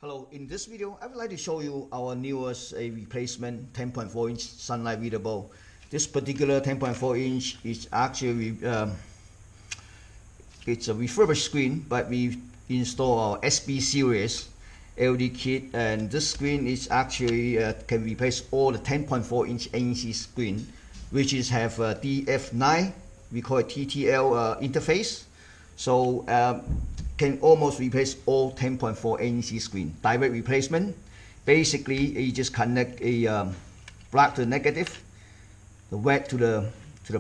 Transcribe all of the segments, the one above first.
Hello, in this video I would like to show you our newest replacement 10.4-inch sunlight readable. This particular 10.4-inch is actually it's a refurbished screen, but we install our SB series LED kit, and this screen is actually can replace all the 10.4-inch NEC screen, which is have DF9, we call it TTL interface. So can almost replace all 10.4 NEC screen. Direct replacement. Basically, you just connect a black to the negative, the red to the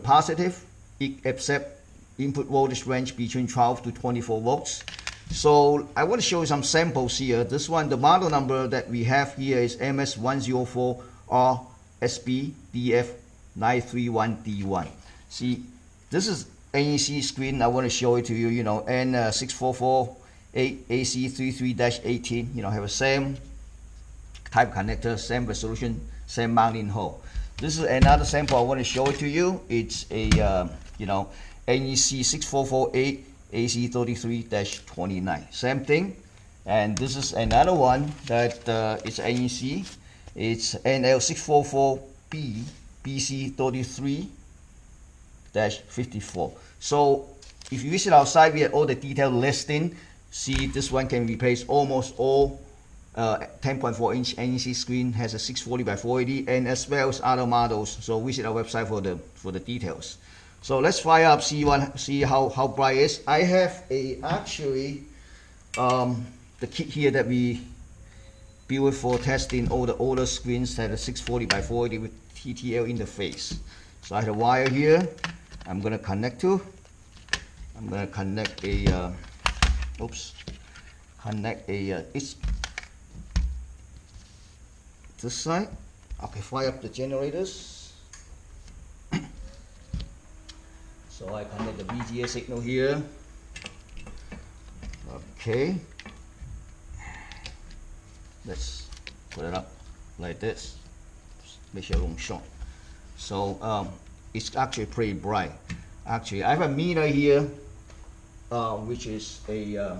positive. It accepts input voltage range between 12 to 24 volts. So I want to show you some samples here. This one, the model number that we have here is MS104RSBDF931D1. See, this is NEC screen. I want to show it to you. N6448AC33-18. Have a same type connector, same resolution, same mounting hole. This is another sample I want to show it to you. It's a NEC 6448 AC33-29. Same thing. And this is another one that it's NEC. It's NL644B BC33-54. So if you visit our site, we have all the detailed listing. See, this one can replace almost all 10.4-inch NEC screen, has a 640 by 480, and as well as other models. So visit our website for the details. So let's fire up, see how bright it is. I have actually the kit here that we built for testing all the older screens that are 640 by 480 with TTL interface. So I have a wire here. I'm gonna connect a it's this side. Okay, fire up the generators. So I connect the VGA signal here. Okay, let's put it up like this. Make sure it won't short. So it's actually pretty bright. Actually, I have a meter here, which is a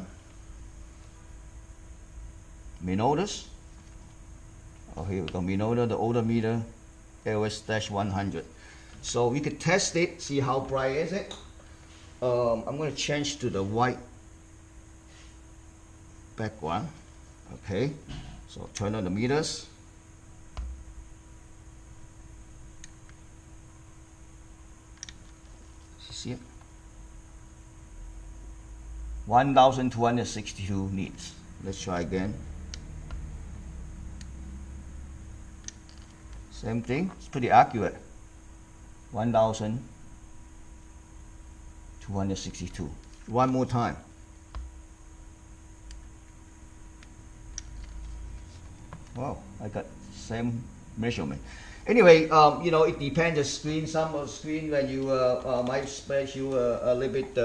Minolta's. Oh, here we go, Minolta, the older meter, LS-100. So we could test it, see how bright is it. I'm going to change to the white background. Okay, so turn on the meters. See it? 1262 nits. Let's try again. Same thing, it's pretty accurate. 1262. One more time. Wow, I got same measurement. Anyway, it depends the screen. Some of the screen when you might space you a little bit,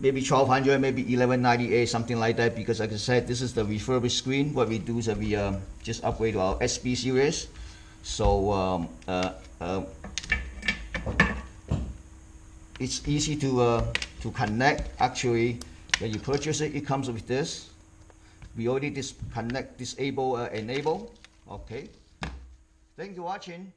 maybe 1200, maybe 1198, something like that. Because like I said, this is the refurbished screen. What we do is that we just upgrade to our SB series. So it's easy to connect. Actually, when you purchase it, it comes with this. We already disable, enable. Okay. Thank you for watching.